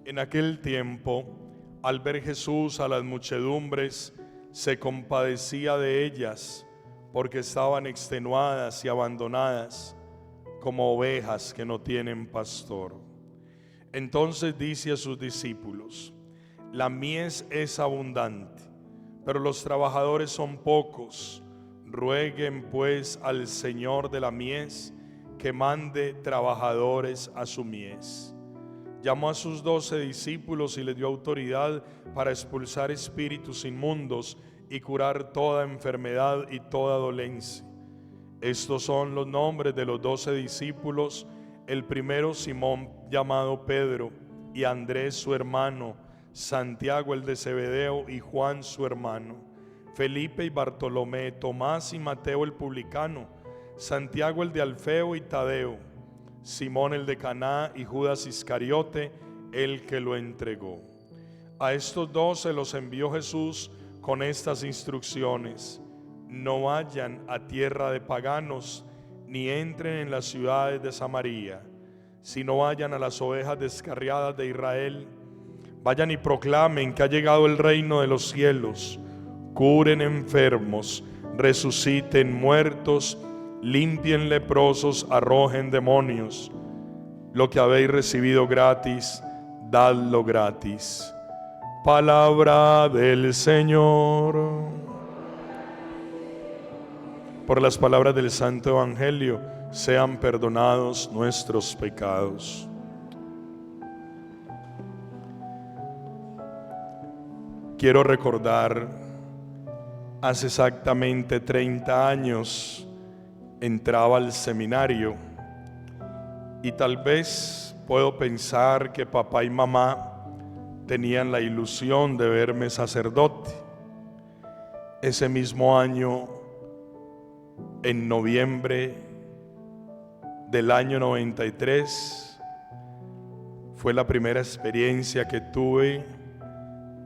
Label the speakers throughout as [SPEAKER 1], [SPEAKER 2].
[SPEAKER 1] En aquel tiempo, al ver Jesús a las muchedumbres, se compadecía de ellas, porque estaban extenuadas y abandonadas, como ovejas que no tienen pastor. Entonces dice a sus discípulos: la mies es abundante, pero los trabajadores son pocos. Rueguen pues al Señor de la mies que mande trabajadores a su mies. Llamó a sus 12 discípulos y les dio autoridad para expulsar espíritus inmundos y curar toda enfermedad y toda dolencia. Estos son los nombres de los 12 discípulos: el primero, Simón llamado Pedro, y Andrés su hermano, Santiago el de Zebedeo y Juan su hermano, Felipe y Bartolomé, Tomás y Mateo el publicano, Santiago el de Alfeo y Tadeo, Simón el de Caná y Judas Iscariote, el que lo entregó. A estos 12 los envió Jesús con estas instrucciones: no vayan a tierra de paganos, ni entren en las ciudades de Samaria, sino vayan a las ovejas descarriadas de Israel. Vayan y proclamen que ha llegado el reino de los cielos. Curen enfermos, resuciten muertos, limpien leprosos, arrojen demonios. Lo que habéis recibido gratis, dadlo gratis. Palabra del Señor. Por las palabras del Santo Evangelio sean perdonados nuestros pecados. Quiero recordar, hace exactamente 30 años entraba al seminario y tal vez puedo pensar que papá y mamá tenían la ilusión de verme sacerdote. Ese mismo año, en noviembre del año 93, fue la primera experiencia que tuve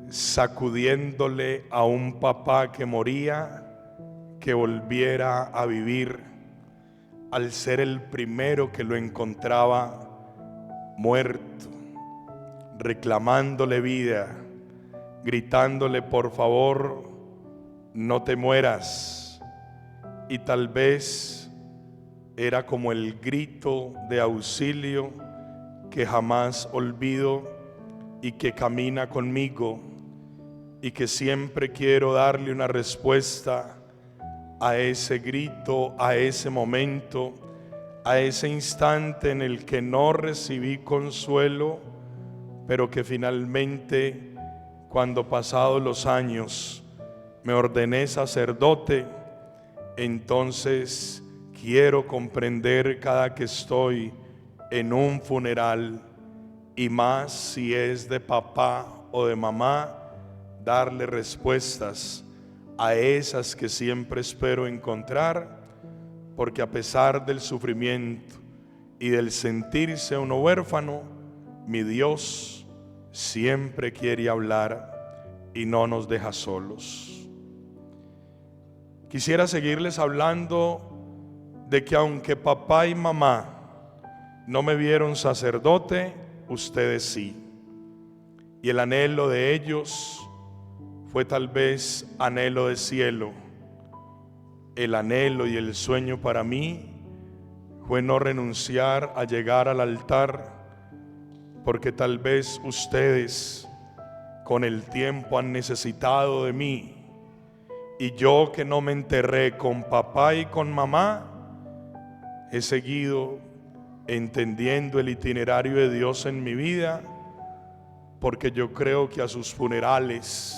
[SPEAKER 1] sacudiéndole a un papá que moría, que volviera a vivir, al ser el primero que lo encontraba muerto, reclamándole vida, gritándole: por favor, no te mueras. Y tal vez era como el grito de auxilio que jamás olvido y que camina conmigo, y que siempre quiero darle una respuesta a ese grito, a ese momento, a ese instante en el que no recibí consuelo, pero que finalmente, cuando pasados los años me ordené sacerdote, entonces quiero comprender cada que estoy en un funeral, y más si es de papá o de mamá, darle respuestas a esas que siempre espero encontrar, porque a pesar del sufrimiento y del sentirse uno huérfano, mi Dios siempre quiere hablar y no nos deja solos. Quisiera seguirles hablando de que aunque papá y mamá no me vieron sacerdote, ustedes sí. Y el anhelo de ellos fue tal vez anhelo de cielo. El anhelo y el sueño para mí fue no renunciar a llegar al altar, porque tal vez ustedes con el tiempo han necesitado de mí, y yo, que no me enterré con papá y con mamá, he seguido entendiendo el itinerario de Dios en mi vida, porque yo creo que a sus funerales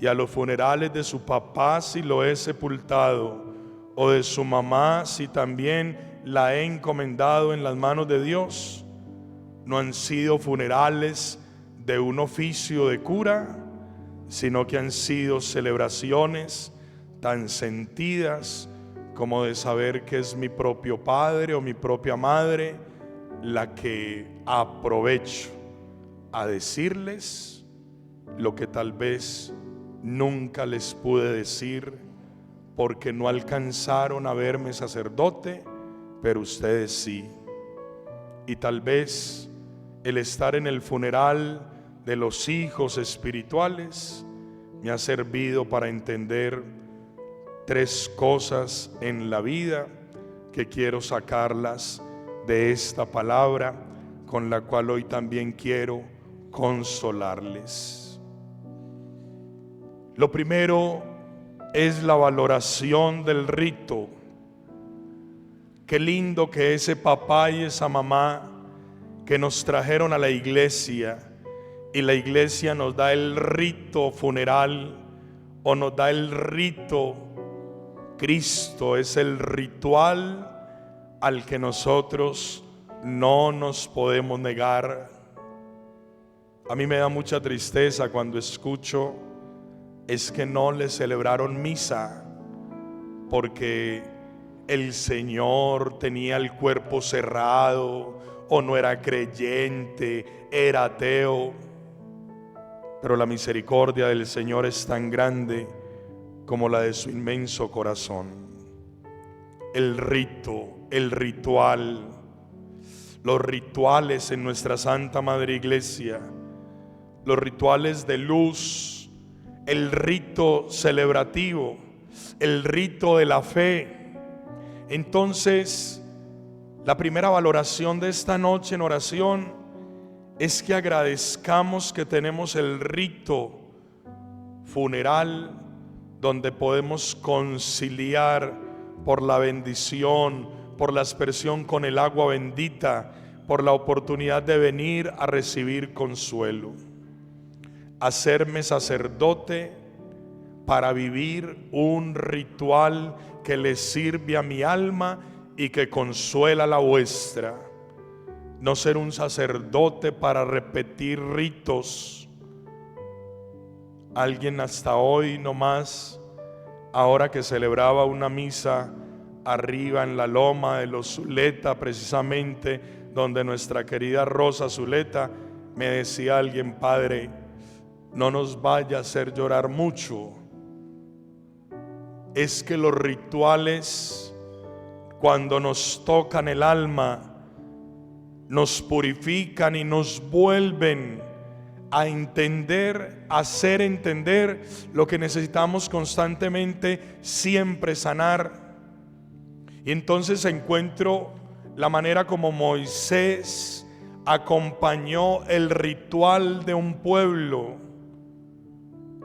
[SPEAKER 1] y a los funerales de su papá, si lo he sepultado, o de su mamá, si también la he encomendado en las manos de Dios, no han sido funerales de un oficio de cura, sino que han sido celebraciones tan sentidas como de saber que es mi propio padre o mi propia madre la que aprovecho a decirles lo que tal vez nunca les pude decir, porque no alcanzaron a verme sacerdote, pero ustedes sí. Y tal vez el estar en el funeral de los hijos espirituales me ha servido para entender 3 cosas en la vida que quiero sacarlas de esta palabra, con la cual hoy también quiero consolarles. Lo primero es la valoración del rito. Qué lindo que ese papá y esa mamá que nos trajeron a la iglesia, y la iglesia nos da el rito funeral o nos da el rito. Cristo es el ritual al que nosotros no nos podemos negar. A mí me da mucha tristeza cuando escucho es que no le celebraron misa porque el Señor tenía el cuerpo cerrado o no era creyente, era ateo. Pero la misericordia del Señor es tan grande como la de su inmenso corazón. El rito, el ritual, los rituales en nuestra Santa Madre Iglesia, los rituales de luz, el rito celebrativo, el rito de la fe. Entonces, la primera valoración de esta noche en oración es que agradezcamos que tenemos el rito funeral donde podemos conciliar por la bendición, por la aspersión con el agua bendita, por la oportunidad de venir a recibir consuelo. Hacerme sacerdote para vivir un ritual que le sirve a mi alma y que consuela la vuestra. No ser un sacerdote para repetir ritos. Alguien hasta hoy nomás, ahora que celebraba una misa arriba en la loma de los Zuleta, precisamente donde nuestra querida Rosa Zuleta, me decía alguien: padre, no nos vaya a hacer llorar mucho. Es que los rituales, cuando nos tocan el alma, nos purifican y nos vuelven a entender, a hacer entender lo que necesitamos constantemente siempre sanar. Y entonces encuentro la manera como Moisés acompañó el ritual de un pueblo.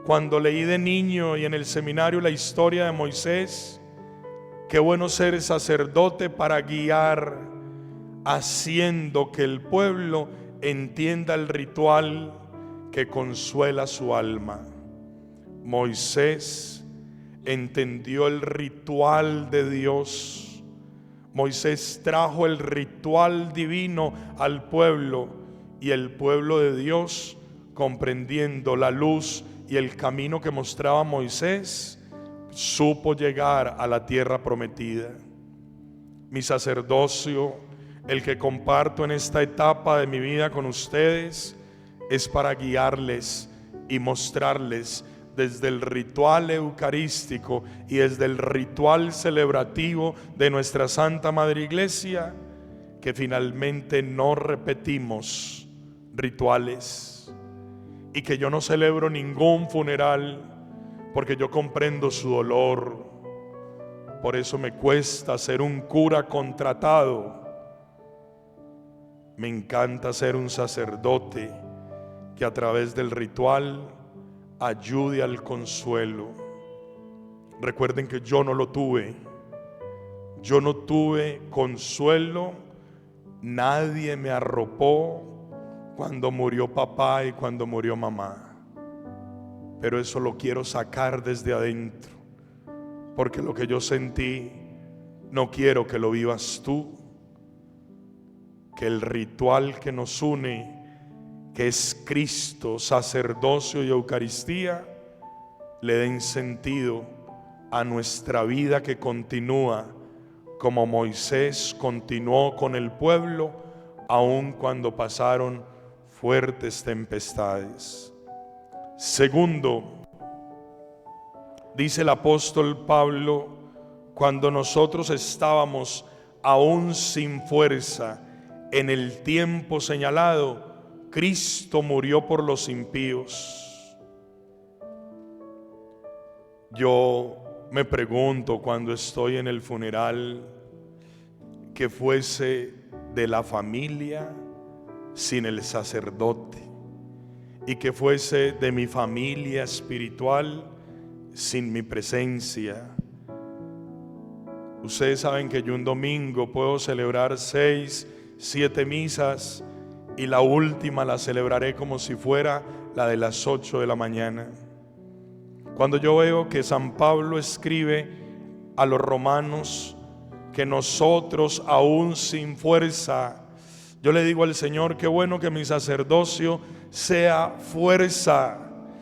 [SPEAKER 1] Cuando leí de niño y en el seminario la historia de Moisés, qué bueno ser sacerdote para guiar, haciendo que el pueblo entienda el ritual que consuela su alma. Moisés entendió el ritual de Dios. Moisés trajo el ritual divino al pueblo, y el pueblo de Dios, comprendiendo la luz y el camino que mostraba Moisés, supo llegar a la tierra prometida. Mi sacerdocio, el que comparto en esta etapa de mi vida con ustedes, es para guiarles y mostrarles desde el ritual eucarístico y desde el ritual celebrativo de nuestra Santa Madre Iglesia, que finalmente no repetimos rituales, y que yo no celebro ningún funeral porque yo comprendo su dolor. Por eso me cuesta ser un cura contratado. Me encanta ser un sacerdote que a través del ritual ayude al consuelo. Recuerden que yo no lo tuve. Yo no tuve consuelo. Nadie me arropó cuando murió papá y cuando murió mamá. Pero eso lo quiero sacar desde adentro, porque lo que yo sentí no quiero que lo vivas tú. Que el ritual que nos une, que es Cristo, sacerdocio y Eucaristía, le den sentido a nuestra vida que continúa, como Moisés continuó con el pueblo, aun cuando pasaron fuertes tempestades. Segundo, dice el apóstol Pablo, cuando nosotros estábamos aún sin fuerza, en el tiempo señalado, Cristo murió por los impíos. Yo me pregunto cuando estoy en el funeral, que fuese de la familia sin el sacerdote, y que fuese de mi familia espiritual sin mi presencia. Ustedes saben que yo un domingo puedo celebrar 6, 7 misas, y la última la celebraré como si fuera la de las 8 de la mañana. Cuando yo veo que San Pablo escribe a los romanos que nosotros aún sin fuerza, yo le digo al Señor, qué bueno que mi sacerdocio sea fuerza,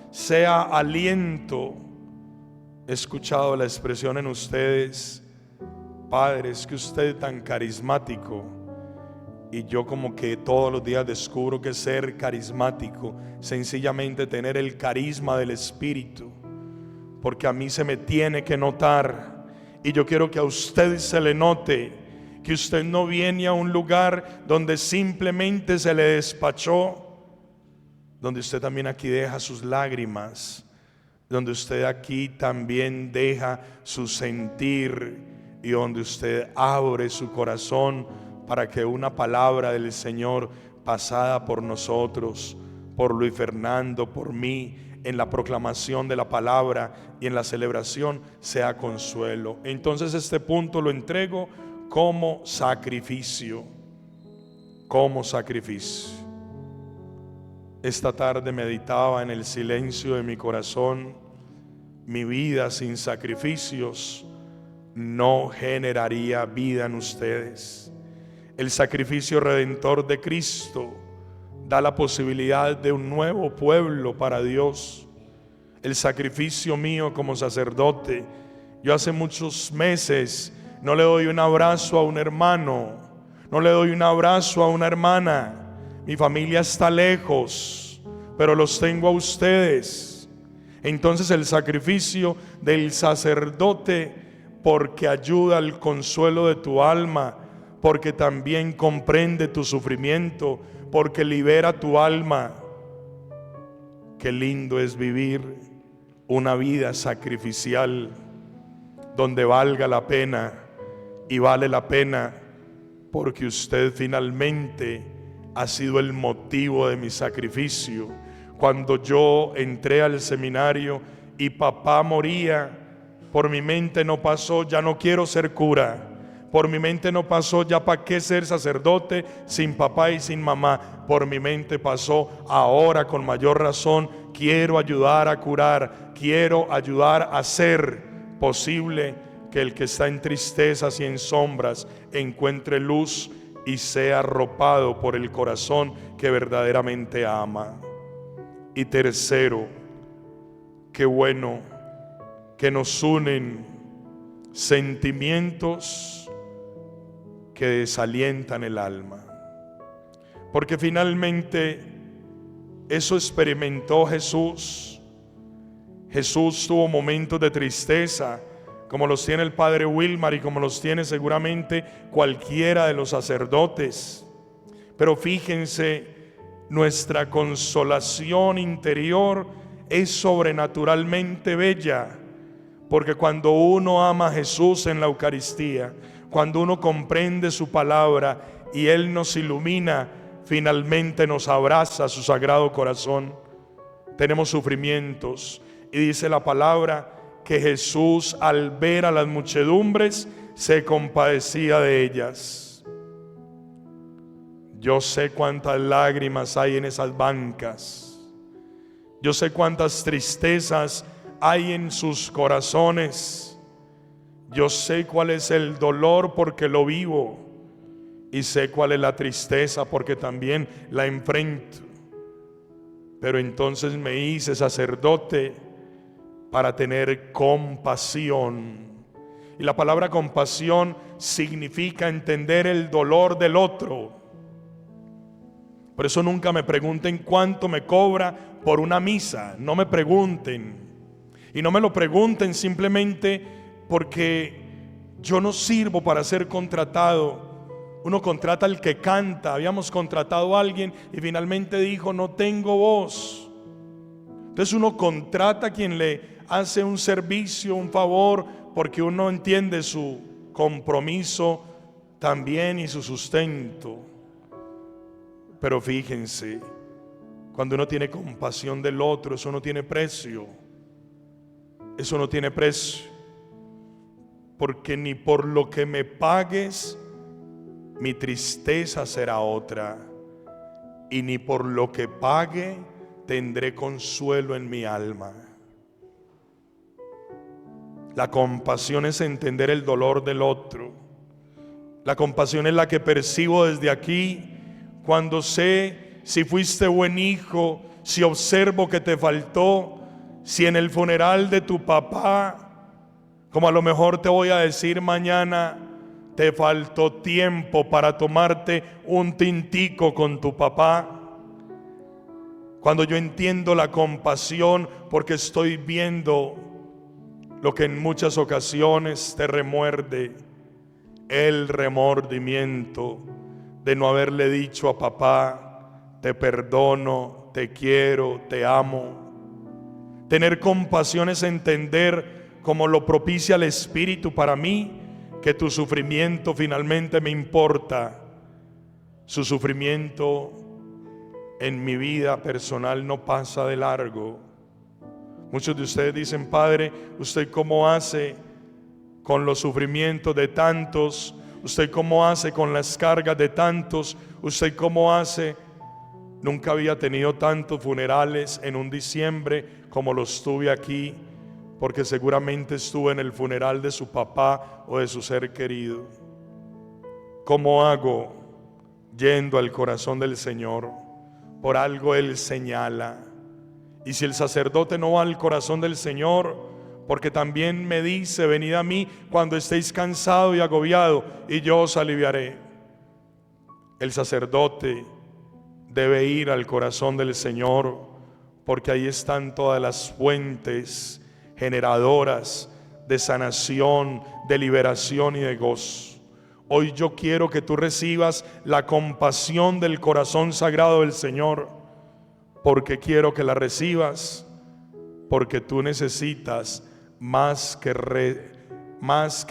[SPEAKER 1] sea aliento. He escuchado la expresión en ustedes, padres, que usted es tan carismático, y yo como que todos los días descubro que ser carismático, sencillamente tener el carisma del Espíritu, porque a mí se me tiene que notar, y yo quiero que a usted se le note que usted no viene a un lugar donde simplemente se le despachó, donde usted también aquí deja sus lágrimas, donde usted aquí también deja su sentir, y donde usted abre su corazón para que una palabra del Señor pasada por nosotros, por Luis Fernando, por mí, en la proclamación de la palabra y en la celebración, sea consuelo. Entonces este punto lo entrego como sacrificio, como sacrificio. Esta tarde meditaba en el silencio de mi corazón, mi vida sin sacrificios no generaría vida en ustedes. El sacrificio redentor de Cristo da la posibilidad de un nuevo pueblo para Dios. El sacrificio mío como sacerdote, yo hace muchos meses no le doy un abrazo a un hermano, no le doy un abrazo a una hermana. Mi familia está lejos, pero los tengo a ustedes. Entonces el sacrificio del sacerdote, porque ayuda al consuelo de tu alma, porque también comprende tu sufrimiento, porque libera tu alma. Qué lindo es vivir una vida sacrificial donde valga la pena, y vale la pena porque usted finalmente ha sido el motivo de mi sacrificio. Cuando yo entré al seminario y papá moría, por mi mente no pasó, ya no quiero ser cura. Por mi mente no pasó, ya para qué ser sacerdote sin papá y sin mamá. Por mi mente pasó, ahora con mayor razón quiero ayudar a curar, quiero ayudar a hacer posible que el que está en tristezas y en sombras encuentre luz y sea arropado por el corazón que verdaderamente ama. Y tercero, qué bueno que nos unen sentimientos que desalientan el alma, porque finalmente eso experimentó Jesús. Jesús tuvo momentos de tristeza, como los tiene el padre Wilmar y como los tiene seguramente cualquiera de los sacerdotes. Pero fíjense, nuestra consolación interior es sobrenaturalmente bella, porque cuando uno ama a Jesús en la Eucaristía, cuando uno comprende su palabra y Él nos ilumina, finalmente nos abraza a su sagrado corazón. Tenemos sufrimientos, y dice la palabra que Jesús, al ver a las muchedumbres, se compadecía de ellas. Yo sé cuántas lágrimas hay en esas bancas, yo sé cuántas tristezas hay en sus corazones, yo sé cuál es el dolor porque lo vivo, y sé cuál es la tristeza porque también la enfrento. Pero entonces me hice sacerdote para tener compasión. Y la palabra compasión significa entender el dolor del otro. Por eso nunca me pregunten cuánto me cobra por una misa. No me pregunten. Y no me lo pregunten simplemente porque yo no sirvo para ser contratado. uno contrata al que canta. Habíamos contratado a alguien y finalmente dijo: no tengo voz. Entonces uno contrata a quien le hace un servicio, un favor, porque uno entiende su compromiso también y su sustento. Pero fíjense, cuando uno tiene compasión del otro, eso no tiene precio. Eso no tiene precio. Porque ni por lo que me pagues, mi tristeza será otra. Y ni por lo que pague, tendré consuelo en mi alma. La compasión es entender el dolor del otro. La compasión es la que percibo desde aquí, cuando sé si fuiste buen hijo, si observo que te faltó, si en el funeral de tu papá, como a lo mejor te voy a decir mañana, te faltó tiempo para tomarte un tintico con tu papá. Cuando yo entiendo la compasión, porque estoy viendo lo que en muchas ocasiones te remuerde, el remordimiento de no haberle dicho a papá: te perdono, te quiero, te amo. Tener compasión es entender, como lo propicia el Espíritu para mí, que tu sufrimiento finalmente me importa. Su sufrimiento en mi vida personal no pasa de largo. Muchos de ustedes dicen: Padre, ¿usted cómo hace con los sufrimientos de tantos? ¿Usted cómo hace con las cargas de tantos? ¿Usted cómo hace? Nunca había tenido tantos funerales en un diciembre como los tuve aquí, porque seguramente estuve en el funeral de su papá o de su ser querido. ¿Cómo hago? Yendo al corazón del Señor. Por algo Él señala. Y si el sacerdote no va al corazón del Señor, porque también me dice: venid a mí cuando estéis cansado y agobiado, y yo os aliviaré. El sacerdote debe ir al corazón del Señor, porque ahí están todas las fuentes generadoras de sanación, de liberación y de gozo. Hoy yo quiero que tú recibas la compasión del corazón sagrado del Señor, porque quiero que la recibas, porque tú necesitas más que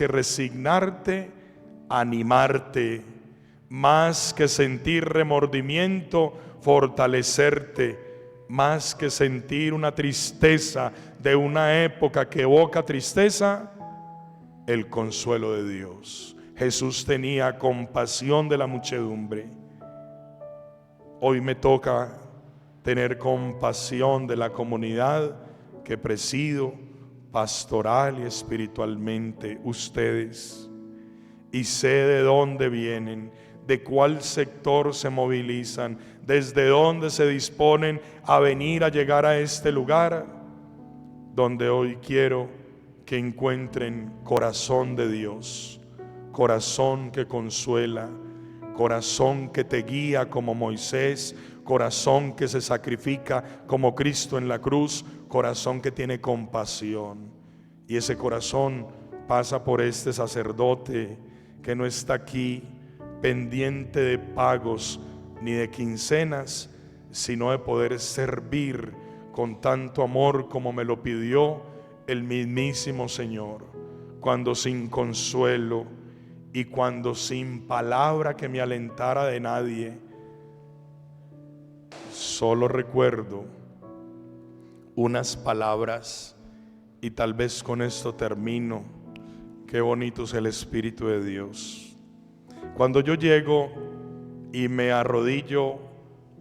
[SPEAKER 1] resignarte, animarte, más que sentir remordimiento, fortalecerte, más que sentir una tristeza de una época que evoca tristeza, el consuelo de Dios. Jesús tenía compasión de la muchedumbre. Hoy me toca tener compasión de la comunidad que presido pastoral y espiritualmente, ustedes, y sé de dónde vienen, de cuál sector se movilizan, desde dónde se disponen a venir a llegar a este lugar, donde hoy quiero que encuentren corazón de Dios, corazón que consuela, corazón que te guía como Moisés, corazón que se sacrifica como Cristo en la cruz, corazón que tiene compasión. Y ese corazón pasa por este sacerdote que no está aquí pendiente de pagos ni de quincenas, sino de poder servir con tanto amor como me lo pidió el mismísimo Señor, cuando sin consuelo y cuando sin palabra que me alentara de nadie, solo recuerdo unas palabras, y tal vez con esto termino. Qué bonito es el Espíritu de Dios. Cuando yo llego y me arrodillo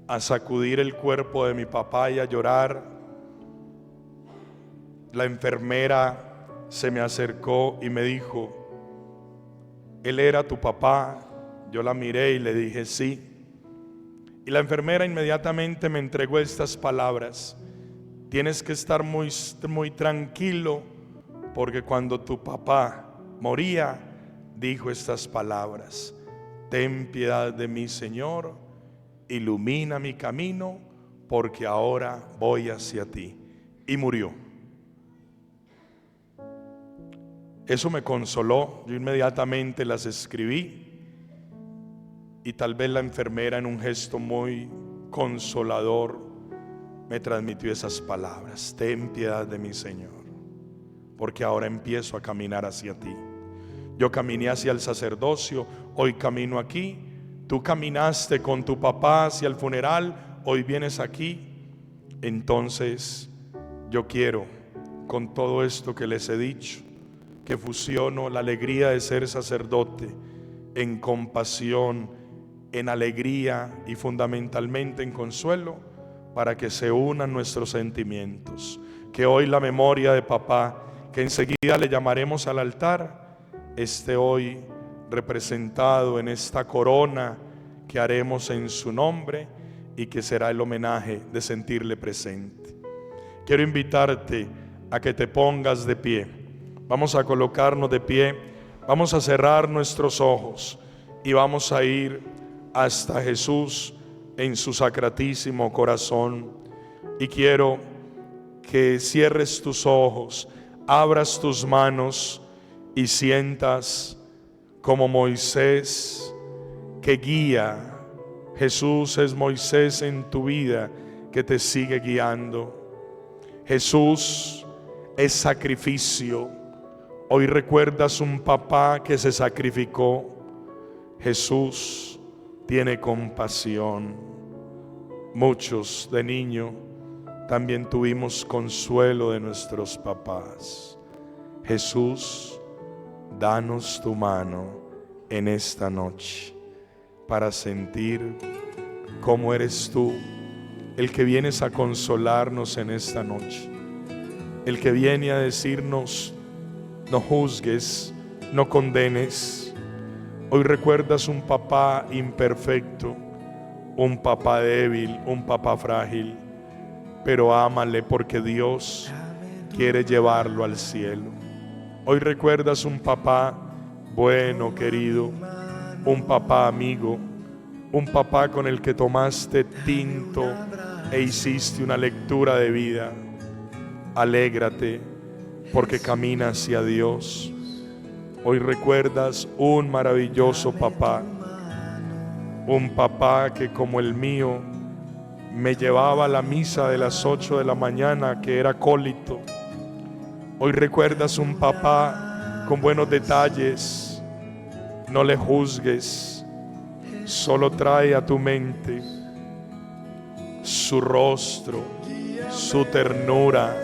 [SPEAKER 1] a sacudir el cuerpo de mi papá y a llorar, la enfermera se me acercó y me dijo: ¿él era tu papá? Yo la miré y le dije: sí. Y la enfermera inmediatamente me entregó estas palabras: tienes que estar muy tranquilo, porque cuando tu papá moría, dijo estas palabras: ten piedad de mí, Señor, ilumina mi camino, porque ahora voy hacia ti. Y murió. Eso me consoló. Yo inmediatamente las escribí y tal vez la enfermera, en un gesto muy consolador, me transmitió esas palabras: ten piedad de mí, Señor, porque ahora empiezo a caminar hacia ti. Yo caminé hacia el sacerdocio, hoy camino aquí. Tú caminaste con tu papá hacia el funeral, hoy vienes aquí. Entonces yo quiero, con todo esto que les he dicho, que fusiono la alegría de ser sacerdote en compasión, en alegría y fundamentalmente en consuelo, para que se unan nuestros sentimientos. Que hoy la memoria de papá, que enseguida le llamaremos al altar, esté hoy representado en esta corona que haremos en su nombre y que será el homenaje de sentirle presente. Quiero invitarte a que te pongas de pie. Vamos a colocarnos de pie, vamos a cerrar nuestros ojos y vamos a ir hasta Jesús en su sacratísimo corazón. Y quiero que cierres tus ojos, abras tus manos y sientas como Moisés que guía. Jesús es Moisés en tu vida que te sigue guiando. Jesús es sacrificio. Hoy recuerdas un papá que se sacrificó. Jesús tiene compasión. Muchos de niño también tuvimos consuelo de nuestros papás. Jesús, danos tu mano en esta noche para sentir cómo eres tú el que vienes a consolarnos en esta noche, el que viene a decirnos: no juzgues, no condenes. Hoy recuerdas un papá imperfecto, un papá débil, un papá frágil, pero ámale porque Dios quiere llevarlo al cielo. Hoy recuerdas un papá bueno, querido, un papá amigo, un papá con el que tomaste tinto e hiciste una lectura de vida. Alégrate porque camina hacia Dios. Hoy recuerdas un maravilloso papá, un papá que, como el mío, me llevaba a la misa de las 8 de la mañana, que era acólito. Hoy recuerdas un papá con buenos detalles. No le juzgues, solo trae a tu mente su rostro, su ternura.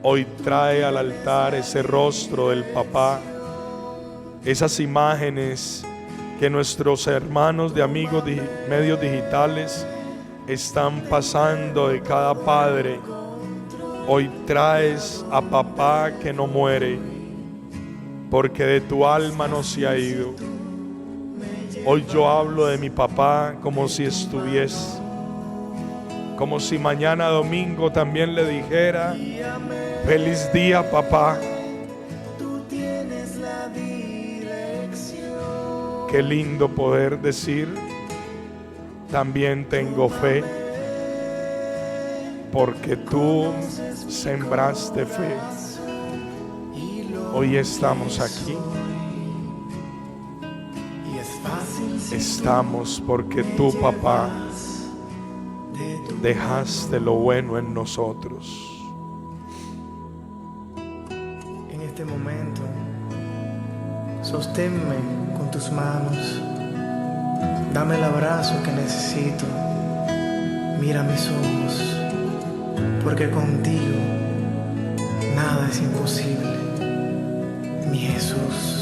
[SPEAKER 1] Hoy trae al altar ese rostro del papá, esas imágenes que nuestros hermanos de amigos medios digitales están pasando de cada padre. Hoy traes a papá que no muere, porque de tu alma no se ha ido. Hoy yo hablo de mi papá como si estuviese, como si mañana domingo también le dijera: feliz día, papá. Qué lindo poder decir: también tengo fe, porque tú sembraste fe. Hoy estamos aquí. Estamos porque tú, papá, dejaste lo bueno en nosotros.
[SPEAKER 2] En este momento, sosténme con tus manos. Dame el abrazo que necesito. Mira mis ojos, porque contigo nada es imposible, mi Jesús.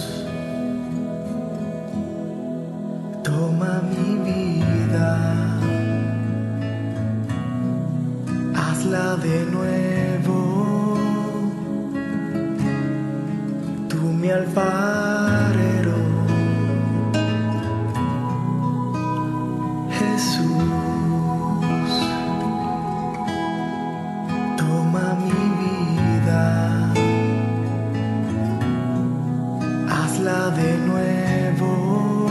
[SPEAKER 2] Toma mi vida, hazla de nuevo, tú mi alfarero, Jesús. Toma mi vida, hazla de nuevo,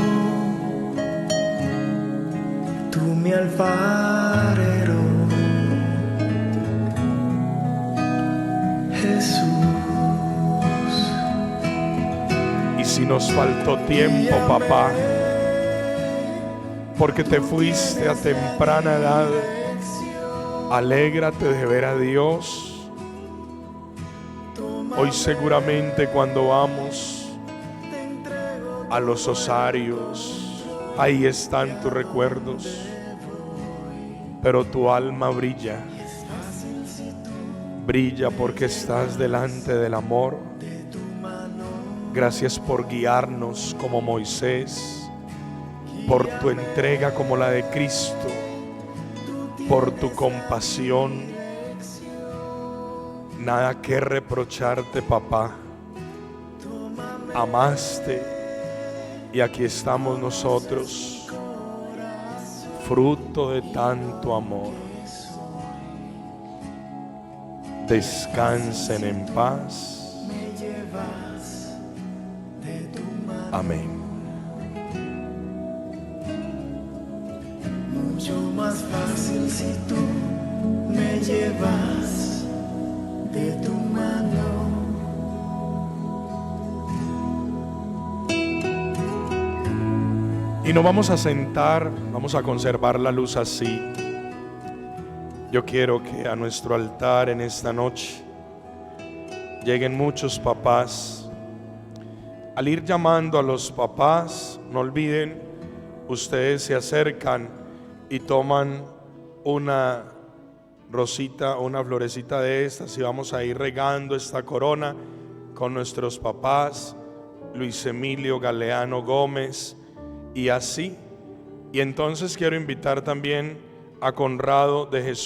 [SPEAKER 2] tú mi alfarero, Jesús.
[SPEAKER 1] Y si nos faltó tiempo, papá, porque te fuiste a temprana edad. Alégrate de ver a Dios. Hoy seguramente cuando vamos a los osarios, ahí están tus recuerdos, pero tu alma brilla. Brilla porque estás delante del amor. Gracias por guiarnos como Moisés, por tu entrega como la de Cristo, por tu compasión. Nada que reprocharte, papá. Amaste y aquí estamos nosotros, fruto de tanto amor. Descansen en paz. Amén.
[SPEAKER 2] Mucho más fácil si tú me llevas de tu mano.
[SPEAKER 1] Y nos vamos a sentar, vamos a conservar la luz así. Yo quiero que a nuestro altar en esta noche lleguen muchos papás. Al ir llamando a los papás, no olviden, ustedes se acercan y toman una rosita, una florecita de estas, y vamos a ir regando esta corona con nuestros papás, Luis Emilio Galeano Gómez, y así. Y entonces quiero invitar también a Conrado de Jesús.